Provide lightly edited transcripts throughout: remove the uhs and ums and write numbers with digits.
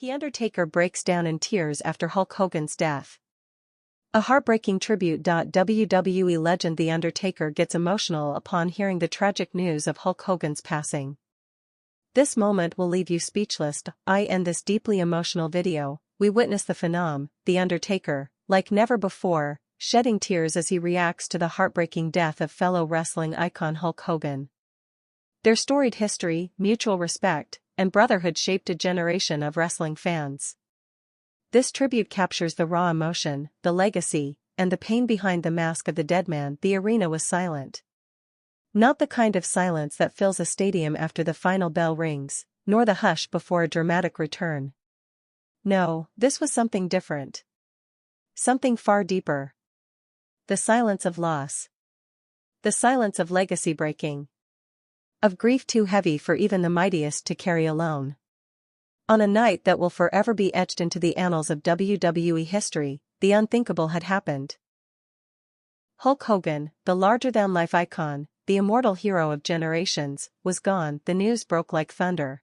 Undertaker breaks down in tears after Hulk Hogan's death. A heartbreaking tribute. WWE legend The Undertaker gets emotional upon hearing the tragic news of Hulk Hogan's passing. This moment will leave you speechless. In this deeply emotional video, we witness the phenom, The Undertaker, like never before, shedding tears as he reacts to the heartbreaking death of fellow wrestling icon Hulk Hogan. Their storied history, mutual respect, and brotherhood shaped a generation of wrestling fans. This tribute captures the raw emotion, the legacy, and the pain behind the mask of the dead man. The arena was silent. Not the kind of silence that fills a stadium after the final bell rings, nor the hush before a dramatic return. No, this was something different. Something far deeper. The silence of loss. The silence of legacy breaking. Of grief too heavy for even the mightiest to carry alone. On a night that will forever be etched into the annals of WWE history, the unthinkable had happened. Hulk Hogan, the larger-than-life icon, the immortal hero of generations, was gone. The news broke like thunder.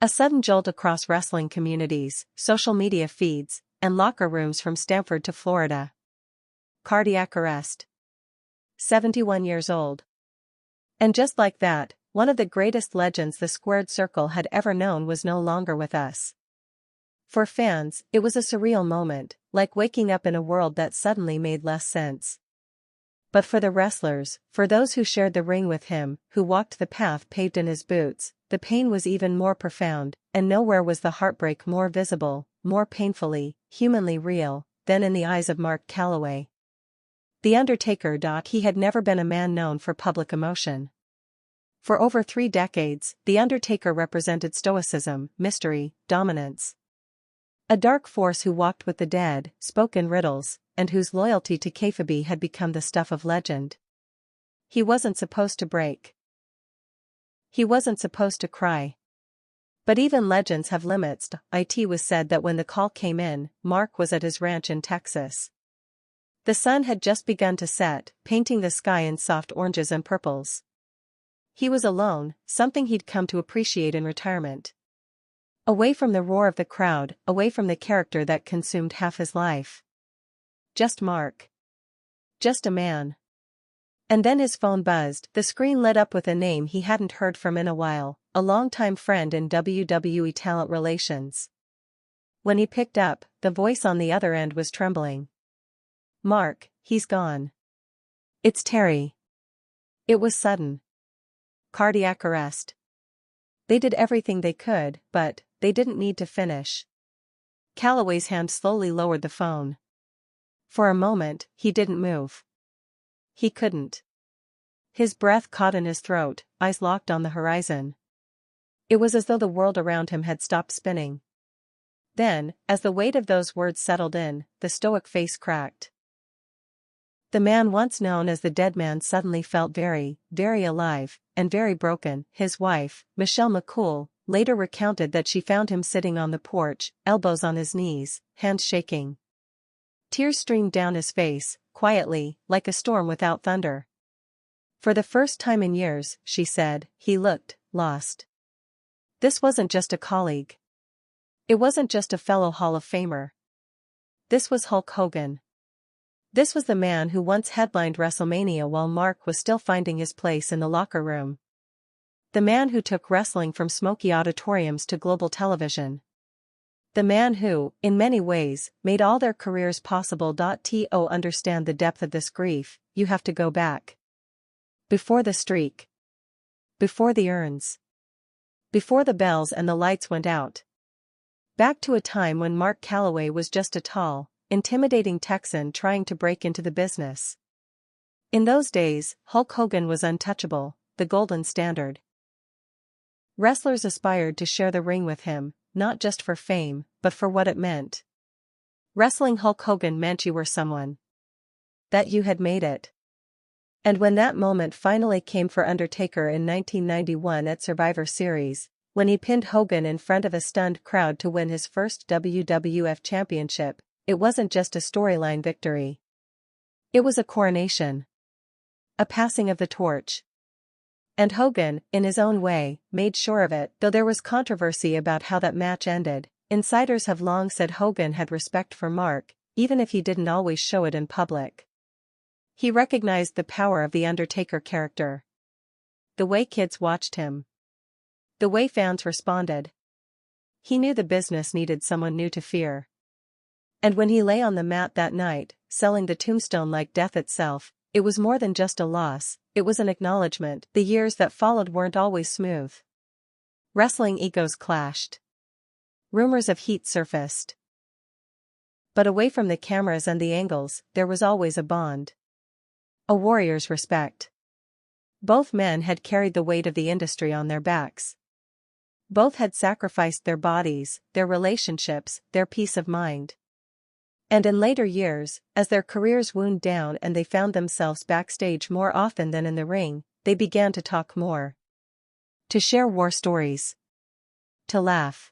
A sudden jolt across wrestling communities, social media feeds, and locker rooms from Stanford to Florida. Cardiac arrest. 71 years old. And just like that, one of the greatest legends the squared circle had ever known was no longer with us. For fans, it was a surreal moment, like waking up in a world that suddenly made less sense. But for the wrestlers, for those who shared the ring with him, who walked the path paved in his boots, the pain was even more profound, and nowhere was the heartbreak more visible, more painfully, humanly real, than in the eyes of Mark Calaway. The Undertaker. He had never been a man known for public emotion. For over 3 decades, The Undertaker represented stoicism, mystery, dominance. A dark force who walked with the dead, spoke in riddles, and whose loyalty to kayfabe had become the stuff of legend. He wasn't supposed to break. He wasn't supposed to cry. But even legends have limits. It was said that when the call came in, Mark was at his ranch in Texas. The sun had just begun to set, painting the sky in soft oranges and purples. He was alone, something he'd come to appreciate in retirement. Away from the roar of the crowd, away from the character that consumed half his life. Just Mark. Just a man. And then his phone buzzed. The screen lit up with a name he hadn't heard from in a while, a longtime friend in WWE talent relations. When he picked up, the voice on the other end was trembling. Mark, he's gone. It's Terry. It was sudden. Cardiac arrest. They did everything they could, but they didn't need to finish. Callaway's hand slowly lowered the phone. For a moment, he didn't move. He couldn't. His breath caught in his throat, eyes locked on the horizon. It was as though the world around him had stopped spinning. Then, as the weight of those words settled in, the stoic face cracked. The man once known as the dead man suddenly felt very, very alive, and very broken. His wife, Michelle McCool, later recounted that she found him sitting on the porch, elbows on his knees, hands shaking. Tears streamed down his face, quietly, like a storm without thunder. For the first time in years, she said, he looked lost. This wasn't just a colleague. It wasn't just a fellow Hall of Famer. This was Hulk Hogan. This was the man who once headlined WrestleMania while Mark was still finding his place in the locker room. The man who took wrestling from smoky auditoriums to global television. The man who, in many ways, made all their careers possible. To understand the depth of this grief, you have to go back. Before the streak. Before the urns. Before the bells and the lights went out. Back to a time when Mark Calaway was just a tall, intimidating Texan trying to break into the business. In those days, Hulk Hogan was untouchable, the golden standard. Wrestlers aspired to share the ring with him, not just for fame, but for what it meant. Wrestling Hulk Hogan meant you were someone. That you had made it. And when that moment finally came for Undertaker in 1991 at Survivor Series, when he pinned Hogan in front of a stunned crowd to win his first WWF Championship, it wasn't just a storyline victory. It was a coronation. A passing of the torch. And Hogan, in his own way, made sure of it. Though there was controversy about how that match ended, Insiders have long said Hogan had respect for Mark, even if he didn't always show it in public. He recognized the power of the Undertaker character. The way kids watched him. The way fans responded. He knew the business needed someone new to fear. And when he lay on the mat that night, selling the tombstone like death itself, it was more than just a loss, it was an acknowledgement. The years that followed weren't always smooth. Wrestling egos clashed. Rumors of heat surfaced. But away from the cameras and the angles, there was always a bond. A warrior's respect. Both men had carried the weight of the industry on their backs. Both had sacrificed their bodies, their relationships, their peace of mind. And in later years, as their careers wound down and they found themselves backstage more often than in the ring, they began to talk more. To share war stories. To laugh.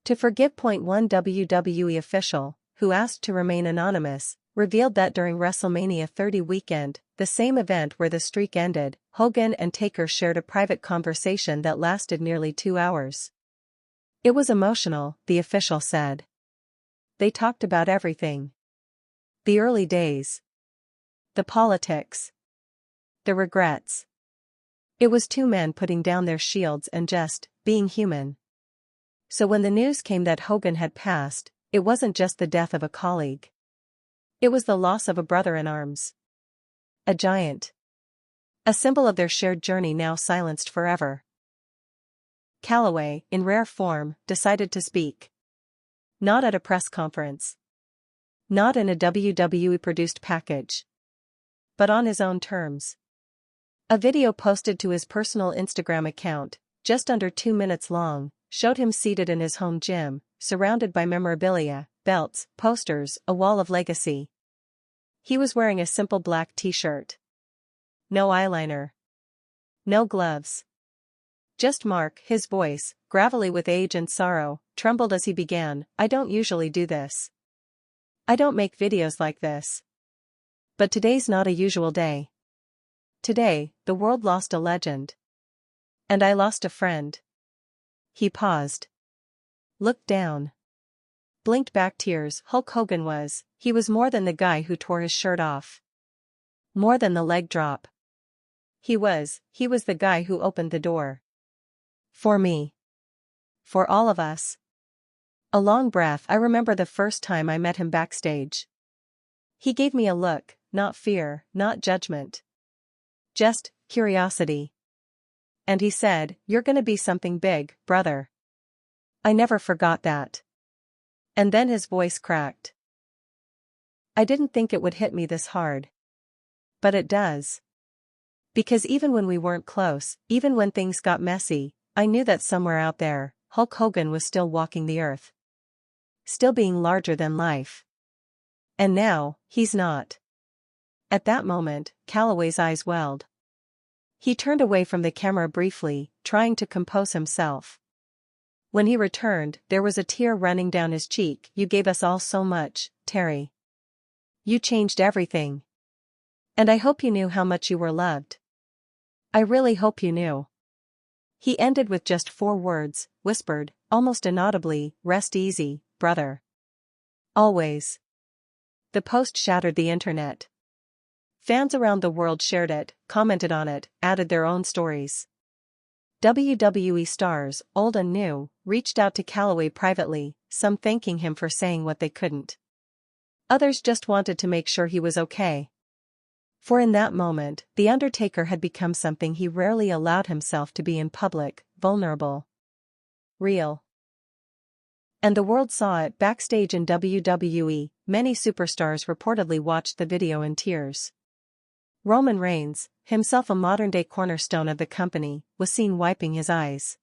To forgive. One WWE official, who asked to remain anonymous, revealed that during WrestleMania 30 weekend, the same event where the streak ended, Hogan and Taker shared a private conversation that lasted nearly 2 hours. It was emotional, the official said. They talked about everything. The early days. The politics. The regrets. It was two men putting down their shields and just being human. So when the news came that Hogan had passed, it wasn't just the death of a colleague. It was the loss of a brother in arms. A giant. A symbol of their shared journey now silenced forever. Calloway, in rare form, decided to speak. Not at a press conference. Not in a WWE-produced package. But on his own terms. A video posted to his personal Instagram account, just under 2 minutes long, showed him seated in his home gym, surrounded by memorabilia, belts, posters, a wall of legacy. He was wearing a simple black t-shirt. No eyeliner. No gloves. Just Mark, his voice, gravelly with age and sorrow, trembled as he began, "I don't usually do this. I don't make videos like this. But today's not a usual day. Today, the world lost a legend. And I lost a friend." He paused. Looked down. Blinked back tears. Hulk Hogan he was more than the guy who tore his shirt off. More than the leg drop. He was the guy who opened the door. For me. For all of us. A long breath. I remember the first time I met him backstage. He gave me a look, not fear, not judgment. Just curiosity. And he said, "You're gonna be something big, brother." I never forgot that. And then his voice cracked. I didn't think it would hit me this hard. But it does. Because even when we weren't close, even when things got messy, I knew that somewhere out there, Hulk Hogan was still walking the earth. Still being larger than life. And now, he's not. At that moment, Calloway's eyes welled. He turned away from the camera briefly, trying to compose himself. When he returned, there was a tear running down his cheek. "You gave us all so much, Terry. You changed everything. And I hope you knew how much you were loved. I really hope you knew." He ended with just 4 words, whispered, almost inaudibly, "Rest easy, brother. Always." The post shattered the internet. Fans around the world shared it, commented on it, added their own stories. WWE stars, old and new, reached out to Calloway privately, some thanking him for saying what they couldn't. Others just wanted to make sure he was okay. For in that moment, The Undertaker had become something he rarely allowed himself to be in public: vulnerable. Real. And the world saw it. Backstage in WWE, many superstars reportedly watched the video in tears. Roman Reigns, himself a modern-day cornerstone of the company, was seen wiping his eyes.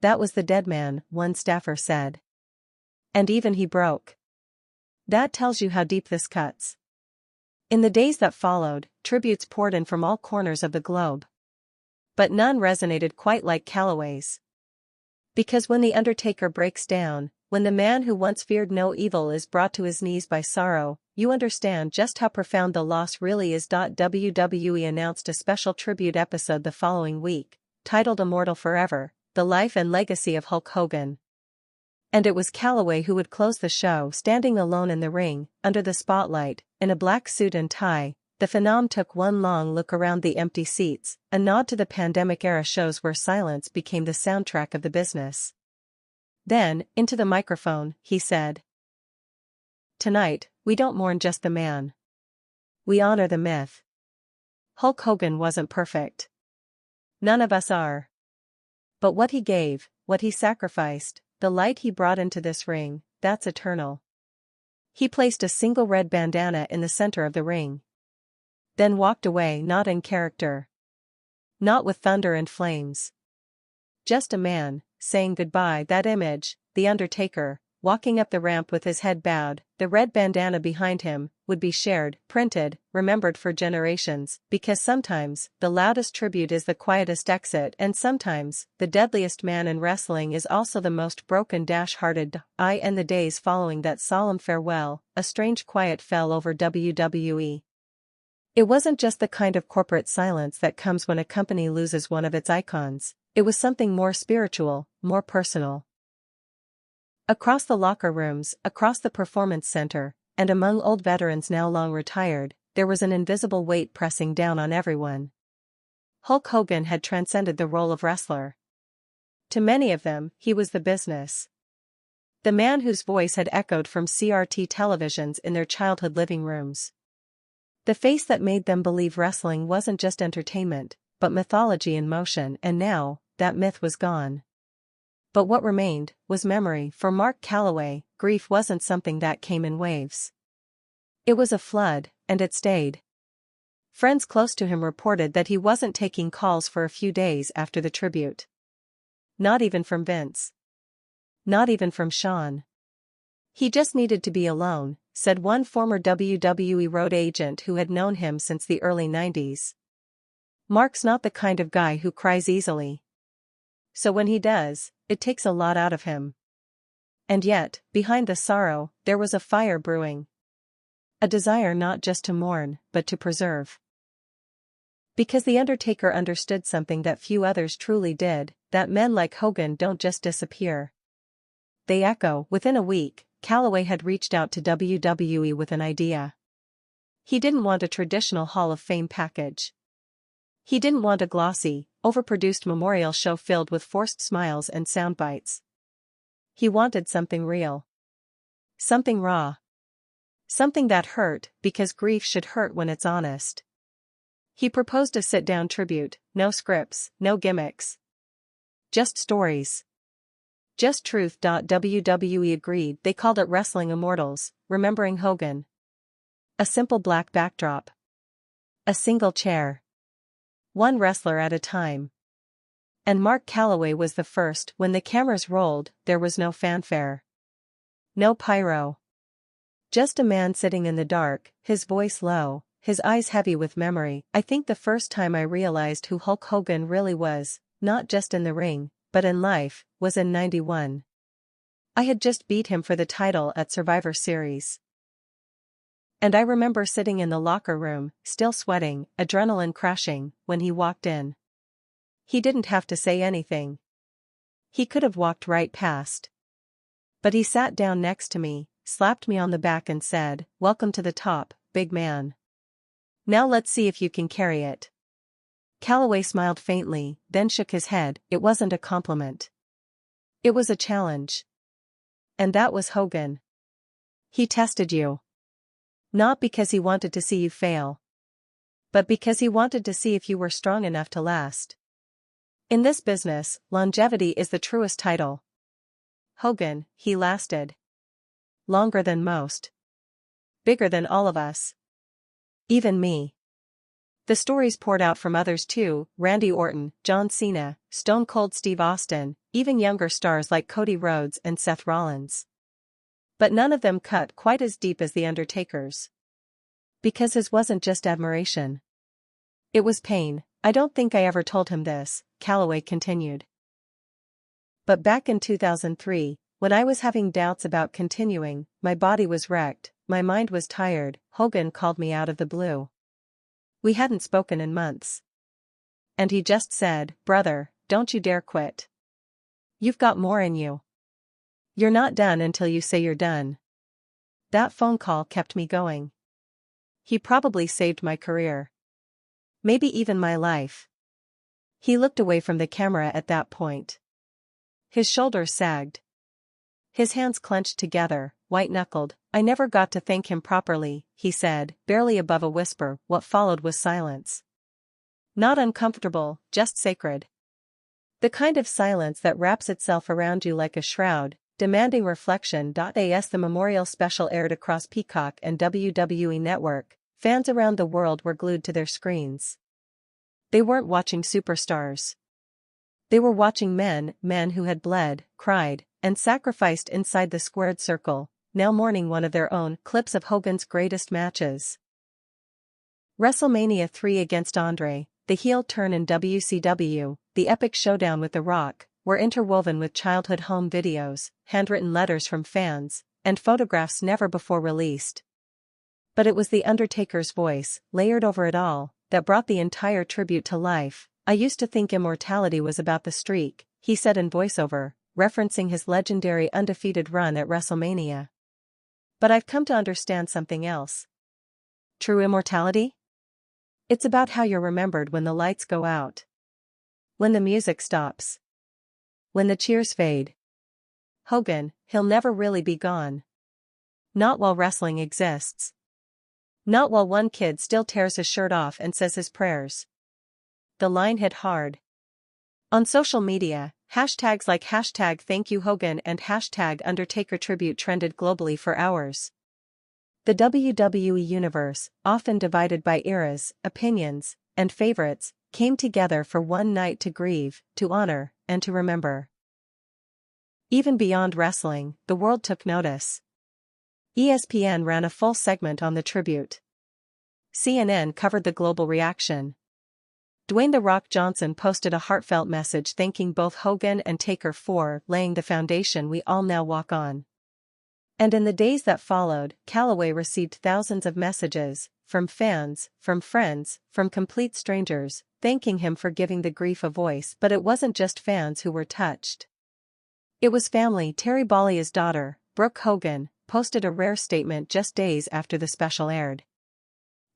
"That was the dead man," one staffer said. "And even he broke." That tells you how deep this cuts. In the days that followed, tributes poured in from all corners of the globe. But none resonated quite like Calloway's. Because when The Undertaker breaks down, when the man who once feared no evil is brought to his knees by sorrow, you understand just how profound the loss really is. WWE announced a special tribute episode the following week, titled Immortal Forever: The Life and Legacy of Hulk Hogan. And it was Calloway who would close the show, standing alone in the ring, under the spotlight, in a black suit and tie. The Phenom took one long look around the empty seats, a nod to the pandemic-era shows where silence became the soundtrack of the business. Then, into the microphone, he said, "Tonight, we don't mourn just the man. We honor the myth. Hulk Hogan wasn't perfect. None of us are. But what he gave, what he sacrificed, the light he brought into this ring, that's eternal." He placed a single red bandana in the center of the ring. Then walked away, not in character. Not with thunder and flames. Just a man, saying goodbye. That image, the Undertaker, walking up the ramp with his head bowed, the red bandana behind him, would be shared, printed, remembered for generations, because sometimes, the loudest tribute is the quietest exit, and sometimes, the deadliest man in wrestling is also the most broken-hearted. And the days following that solemn farewell, a strange quiet fell over WWE. It wasn't just the kind of corporate silence that comes when a company loses one of its icons. It was something more spiritual, more personal. Across the locker rooms, across the performance center, and among old veterans now long retired, there was an invisible weight pressing down on everyone. Hulk Hogan had transcended the role of wrestler. To many of them, he was the business. The man whose voice had echoed from CRT televisions in their childhood living rooms. The face that made them believe wrestling wasn't just entertainment, but mythology in motion, and now, that myth was gone. But what remained was memory. For Mark Calloway, grief wasn't something that came in waves. It was a flood, and it stayed. Friends close to him reported that he wasn't taking calls for a few days after the tribute. Not even from Vince. Not even from Shawn. He just needed to be alone, said one former WWE road agent who had known him since the early 90s. Mark's not the kind of guy who cries easily. So when he does, it takes a lot out of him. And yet, behind the sorrow, there was a fire brewing. A desire not just to mourn, but to preserve. Because the Undertaker understood something that few others truly did, that men like Hogan don't just disappear. They echo. Within a week, Calloway had reached out to WWE with an idea. He didn't want a traditional Hall of Fame package. He didn't want a glossy, overproduced memorial show filled with forced smiles and sound bites. He wanted something real. Something raw. Something that hurt, because grief should hurt when it's honest. He proposed a sit-down tribute, no scripts, no gimmicks. Just stories. Just truth. WWE agreed. They called it Wrestling Immortals, Remembering Hogan. A simple black backdrop. A single chair. One wrestler at a time. And Mark Calloway was the first. When the cameras rolled, there was no fanfare. No pyro. Just a man sitting in the dark, his voice low, his eyes heavy with memory. I think the first time I realized who Hulk Hogan really was, not just in the ring, but in life, was in '91. I had just beat him for the title at Survivor Series. And I remember sitting in the locker room, still sweating, adrenaline crashing, when he walked in. He didn't have to say anything. He could have walked right past. But he sat down next to me, slapped me on the back and said, "Welcome to the top, big man. Now let's see if you can carry it." Calloway smiled faintly, then shook his head. It wasn't a compliment. It was a challenge. And that was Hogan. He tested you. Not because he wanted to see you fail. But because he wanted to see if you were strong enough to last. In this business, longevity is the truest title. Hogan, he lasted. Longer than most. Bigger than all of us. Even me. The stories poured out from others too, Randy Orton, John Cena, Stone Cold Steve Austin, even younger stars like Cody Rhodes and Seth Rollins. But none of them cut quite as deep as The Undertaker's. Because his wasn't just admiration. It was pain. I don't think I ever told him this, Calloway continued. But back in 2003, when I was having doubts about continuing, my body was wrecked, my mind was tired, Hogan called me out of the blue. We hadn't spoken in months. And he just said, "Brother, don't you dare quit. You've got more in you. You're not done until you say you're done. That phone call kept me going. He probably saved my career. Maybe even my life. He looked away from the camera at that point. His shoulders sagged. His hands clenched together, white-knuckled. I never got to thank him properly, he said, barely above a whisper. What followed was silence. Not uncomfortable, just sacred. The kind of silence that wraps itself around you like a shroud, demanding reflection. As the memorial special aired across Peacock and WWE Network, fans around the world were glued to their screens. They weren't watching superstars. They were watching men who had bled, cried, and sacrificed inside the squared circle, now mourning one of their own. Clips of Hogan's greatest matches. WrestleMania 3 against Andre, the heel turn in WCW, the epic showdown with The Rock, were interwoven with childhood home videos, handwritten letters from fans, and photographs never before released. But it was The Undertaker's voice, layered over it all, that brought the entire tribute to life. I used to think immortality was about the streak, he said in voiceover, referencing his legendary undefeated run at WrestleMania. But I've come to understand something else. True immortality? It's about how you're remembered when the lights go out. When the music stops. When the cheers fade. Hogan, he'll never really be gone. Not while wrestling exists. Not while one kid still tears his shirt off and says his prayers. The line hit hard. On social media, hashtags like #ThankYouHogan and #UndertakerTribute trended globally for hours. The WWE universe, often divided by eras, opinions, and favorites, came together for one night to grieve, to honor, and to remember. Even beyond wrestling, the world took notice. ESPN ran a full segment on the tribute. CNN covered the global reaction. Dwayne "The Rock" Johnson posted a heartfelt message thanking both Hogan and Taker for laying the foundation we all now walk on. And in the days that followed, Calloway received thousands of messages, from fans, from friends, from complete strangers, thanking him for giving the grief a voice. But it wasn't just fans who were touched. It was family. Terry Bollea's daughter, Brooke Hogan, posted a rare statement just days after the special aired.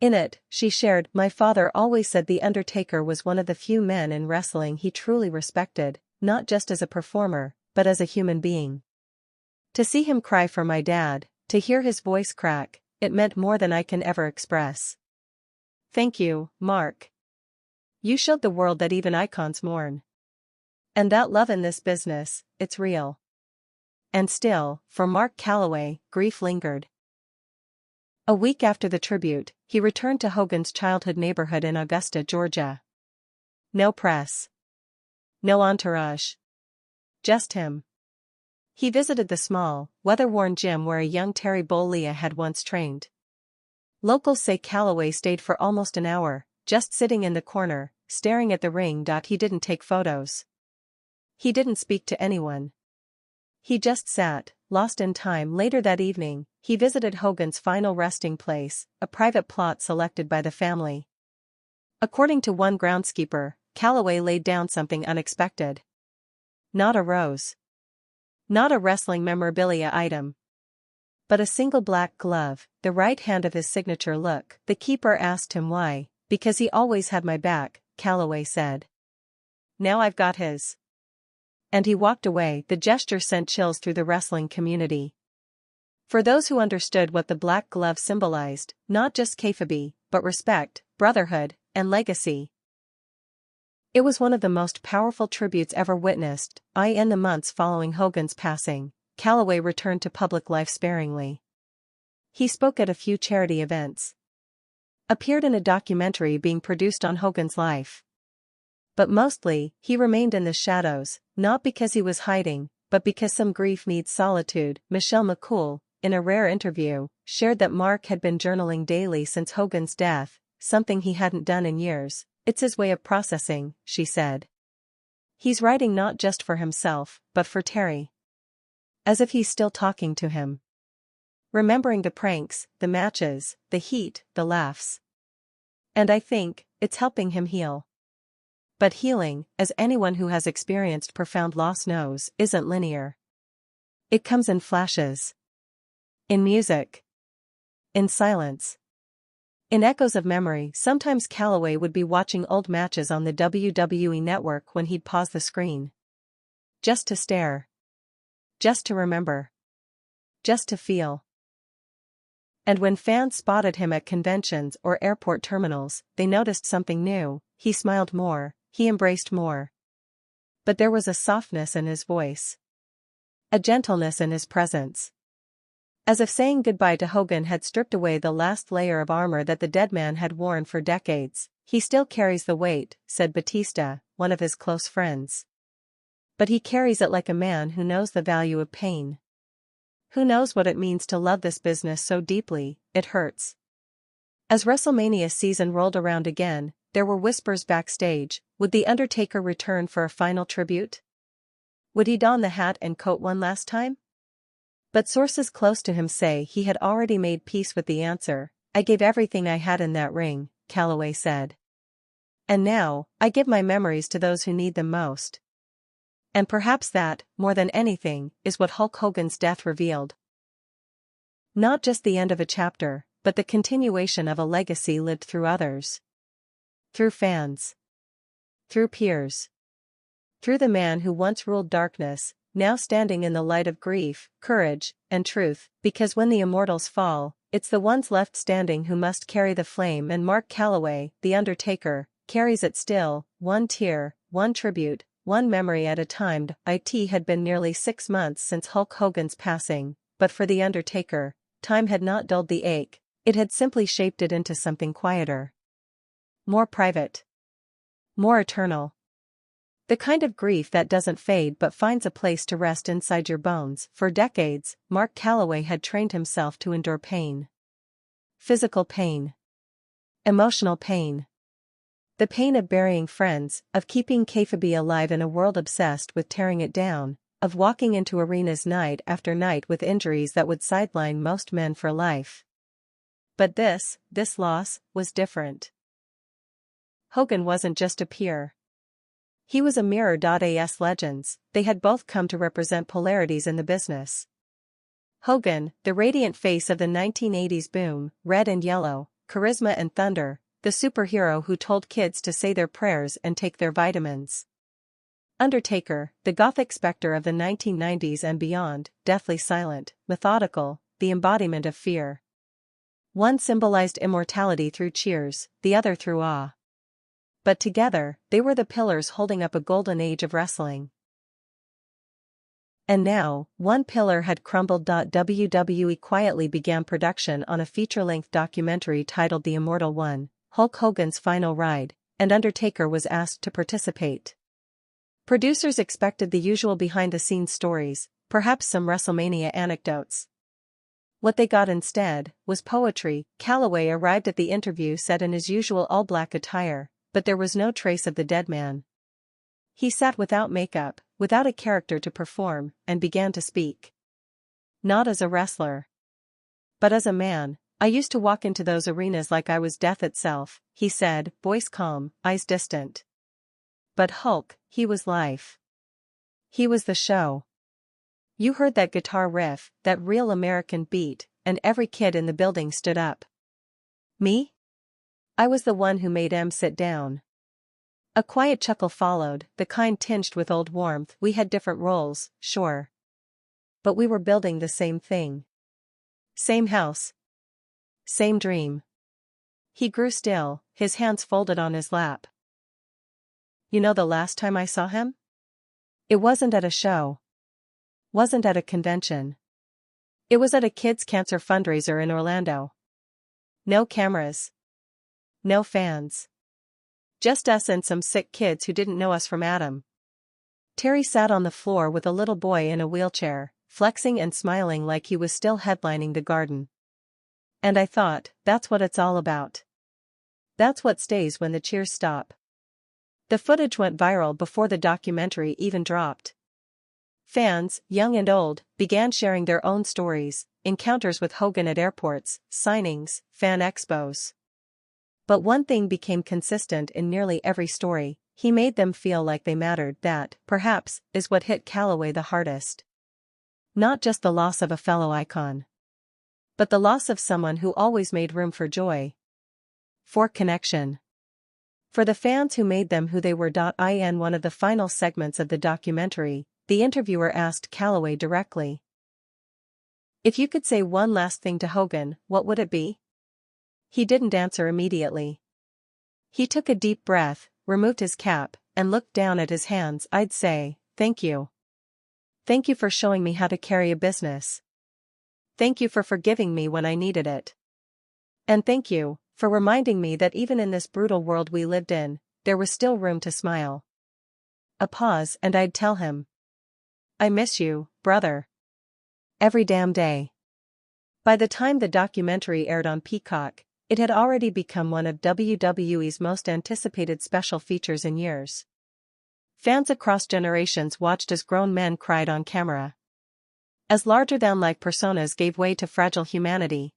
In it, she shared, "My father always said The Undertaker was one of the few men in wrestling he truly respected, not just as a performer, but as a human being. To see him cry for my dad, to hear his voice crack, it meant more than I can ever express. Thank you, Mark. You showed the world that even icons mourn. And that love in this business, it's real." And still, for Mark Calloway, grief lingered. A week after the tribute, he returned to Hogan's childhood neighborhood in Augusta, Georgia. No press. No entourage. Just him. He visited the small, weather-worn gym where a young Terry Bollea had once trained. Locals say Calloway stayed for almost an hour, just sitting in the corner, staring at the ring. He didn't take photos. He didn't speak to anyone. He just sat, lost in time. Later that evening, he visited Hogan's final resting place, a private plot selected by the family. According to one groundskeeper, Calloway laid down something unexpected. Not a rose. Not a wrestling memorabilia item. But a single black glove, the right hand of his signature look. The keeper asked him why. "Because he always had my back," Calloway said. "Now I've got his." And he walked away. The gesture sent chills through the wrestling community. For those who understood what the black glove symbolized, not just kayfabe, but respect, brotherhood, and legacy. It was one of the most powerful tributes ever witnessed. In the months following Hogan's passing, Calloway returned to public life sparingly. He spoke at a few charity events. Appeared in a documentary being produced on Hogan's life. But mostly, he remained in the shadows, not because he was hiding, but because some grief needs solitude. Michelle McCool, in a rare interview, shared that Mark had been journaling daily since Hogan's death, something he hadn't done in years. "It's his way of processing," she said. "He's writing not just for himself, but for Terry. As if he's still talking to him. Remembering the pranks, the matches, the heat, the laughs. And I think, it's helping him heal." But healing, as anyone who has experienced profound loss knows, isn't linear. It comes in flashes. In music. In silence. In echoes of memory. Sometimes Calloway would be watching old matches on the WWE network when he'd pause the screen. Just to stare. Just to remember. Just to feel. And when fans spotted him at conventions or airport terminals, they noticed something new. He smiled more, he embraced more. But there was a softness in his voice. A gentleness in his presence. As if saying goodbye to Hogan had stripped away the last layer of armor that the dead man had worn for decades. He still carries the weight, said Batista, one of his close friends. But he carries it like a man who knows the value of pain. Who knows what it means to love this business so deeply, it hurts. As WrestleMania season rolled around again, there were whispers backstage. Would The Undertaker return for a final tribute? Would he don the hat and coat one last time? But sources close to him say he had already made peace with the answer. I gave everything I had in that ring, Calloway said. And now, I give my memories to those who need them most. And perhaps that, more than anything, is what Hulk Hogan's death revealed. Not just the end of a chapter, but the continuation of a legacy lived through others. Through fans. Through peers. Through the man who once ruled darkness, now standing in the light of grief, courage, and truth, because when the immortals fall, it's the ones left standing who must carry the flame, and Mark Calloway, The Undertaker, carries it still, one tear, one tribute, one memory at a time. It had been nearly 6 months since Hulk Hogan's passing, but for The Undertaker, time had not dulled the ache, it had simply shaped it into something quieter. More private. More eternal. The kind of grief that doesn't fade but finds a place to rest inside your bones. For decades, Mark Calloway had trained himself to endure pain. Physical pain. Emotional pain. The pain of burying friends, of keeping kayfabe alive in a world obsessed with tearing it down, of walking into arenas night after night with injuries that would sideline most men for life. But this loss, was different. Hogan wasn't just a peer. He was a mirror. As legends, they had both come to represent polarities in the business. Hogan, the radiant face of the 1980s boom, red and yellow, charisma and thunder, the superhero who told kids to say their prayers and take their vitamins. Undertaker, the gothic specter of the 1990s and beyond, deathly silent, methodical, the embodiment of fear. One symbolized immortality through cheers, the other through awe. But together, they were the pillars holding up a golden age of wrestling. And now, one pillar had crumbled. WWE quietly began production on a feature-length documentary titled The Immortal One, Hulk Hogan's Final Ride, and Undertaker was asked to participate. Producers expected the usual behind-the-scenes stories, perhaps some WrestleMania anecdotes. What they got instead was poetry. Calloway arrived at the interview set in his usual all-black attire, but there was no trace of the dead man. He sat without makeup, without a character to perform, and began to speak. Not as a wrestler, but as a man. I used to walk into those arenas like I was death itself, he said, voice calm, eyes distant. But Hulk, he was life. He was the show. You heard that guitar riff, that real American beat, and every kid in the building stood up. Me? I was the one who made em sit down. A quiet chuckle followed, the kind tinged with old warmth. We had different roles, sure. But we were building the same thing. Same house. Same dream. He grew still, his hands folded on his lap. You know the last time I saw him? It wasn't at a show. Wasn't at a convention. It was at a kids' cancer fundraiser in Orlando. No cameras. No fans. Just us and some sick kids who didn't know us from Adam. Terry sat on the floor with a little boy in a wheelchair, flexing and smiling like he was still headlining the Garden. And I thought, that's what it's all about. That's what stays when the cheers stop. The footage went viral before the documentary even dropped. Fans, young and old, began sharing their own stories, encounters with Hogan at airports, signings, fan expos. But one thing became consistent in nearly every story: he made them feel like they mattered. That, perhaps, is what hit Calloway the hardest. Not just the loss of a fellow icon, but the loss of someone who always made room for joy. For connection. For the fans who made them who they were. In one of the final segments of the documentary, the interviewer asked Calloway directly, "If you could say one last thing to Hogan, what would it be?" He didn't answer immediately. He took a deep breath, removed his cap, and looked down at his hands. "I'd say, thank you. Thank you for showing me how to carry a business. Thank you for forgiving me when I needed it. And thank you for reminding me that even in this brutal world we lived in, there was still room to smile." A pause, and I'd tell him, "I miss you, brother. Every damn day." By the time the documentary aired on Peacock, it had already become one of WWE's most anticipated special features in years. Fans across generations watched as grown men cried on camera, as larger-than-life personas gave way to fragile humanity,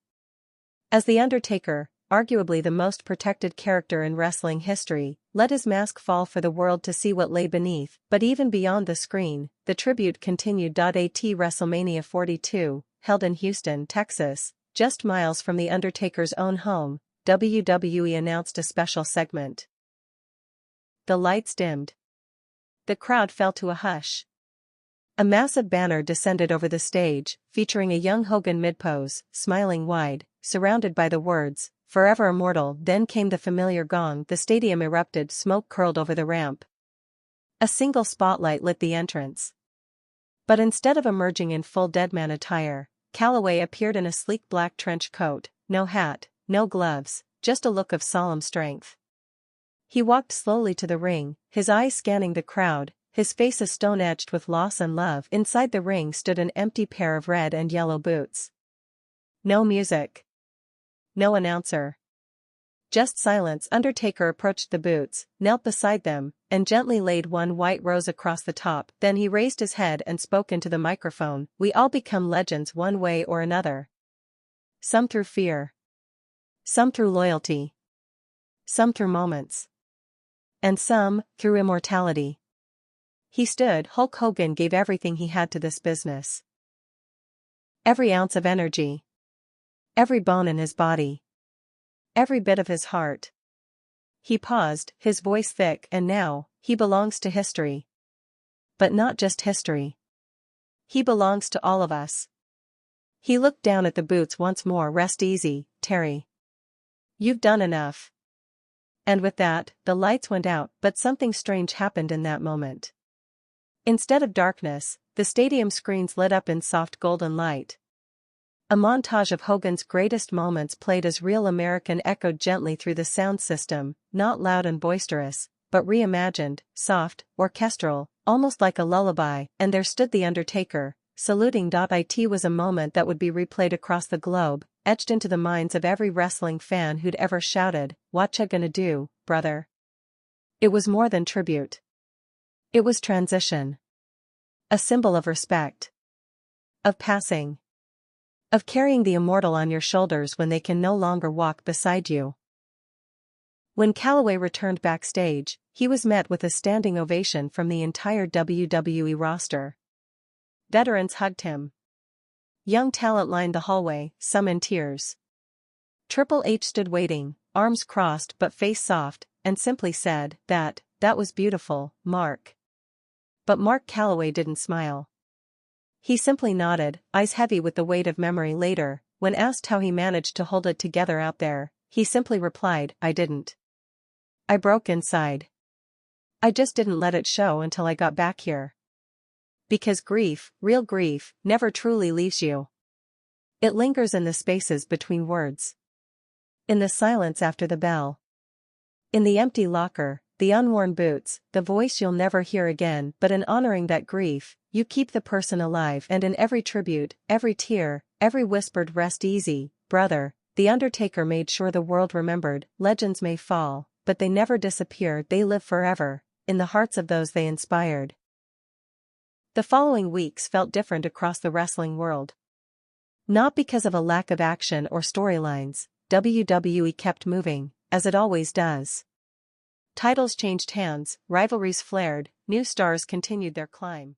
as The Undertaker, arguably the most protected character in wrestling history, let his mask fall for the world to see what lay beneath. But even beyond the screen, the tribute continued. At WrestleMania 42, held in Houston, Texas, just miles from The Undertaker's own home, WWE announced a special segment. The lights dimmed. The crowd fell to a hush. A massive banner descended over the stage, featuring a young Hogan mid-pose, smiling wide, surrounded by the words, "Forever Immortal." Then came the familiar gong. The stadium erupted. Smoke curled over the ramp. A single spotlight lit the entrance. But instead of emerging in full Deadman attire, Calloway appeared in a sleek black trench coat, no hat, no gloves, just a look of solemn strength. He walked slowly to the ring, his eyes scanning the crowd, his face a stone etched with loss and love. Inside the ring stood an empty pair of red and yellow boots. No music. No announcer. Just silence. Undertaker approached the boots, knelt beside them, and gently laid one white rose across the top. Then he raised his head and spoke into the microphone. "We all become legends one way or another. Some through fear. Some through loyalty. Some through moments. And some, through immortality." He stood. Hulk Hogan gave everything he had to this business. Every ounce of energy. Every bone in his body. Every bit of his heart. He paused, his voice thick, and now, he belongs to history. But not just history. He belongs to all of us. He looked down at the boots once more. "Rest easy, Terry. You've done enough." And with that, the lights went out. But something strange happened in that moment. Instead of darkness, the stadium screens lit up in soft golden light. A montage of Hogan's greatest moments played as real American echoed gently through the sound system, not loud and boisterous, but reimagined, soft, orchestral, almost like a lullaby. And there stood The Undertaker, saluting. It was a moment that would be replayed across the globe, etched into the minds of every wrestling fan who'd ever shouted, "Whatcha gonna do, brother?" It was more than tribute. It was transition. A symbol of respect. Of passing. Of carrying the immortal on your shoulders when they can no longer walk beside you. When Calloway returned backstage, he was met with a standing ovation from the entire WWE roster. Veterans hugged him. Young talent lined the hallway, some in tears. Triple H stood waiting, arms crossed but face soft, and simply said, that was beautiful, Mark." But Mark Calloway didn't smile. He simply nodded, eyes heavy with the weight of memory. Later, when asked how he managed to hold it together out there, he simply replied, "I didn't. I broke inside. I just didn't let it show until I got back here. Because grief, real grief, never truly leaves you. It lingers in the spaces between words. In the silence after the bell. In the empty locker, the unworn boots, the voice you'll never hear again. But in honoring that grief, you keep the person alive. And in every tribute, every tear, every whispered 'Rest easy, brother,' The Undertaker made sure the world remembered. Legends may fall, but they never disappear. They live forever, in the hearts of those they inspired." The following weeks felt different across the wrestling world. Not because of a lack of action or storylines, WWE kept moving, as it always does. Titles changed hands, rivalries flared, new stars continued their climb.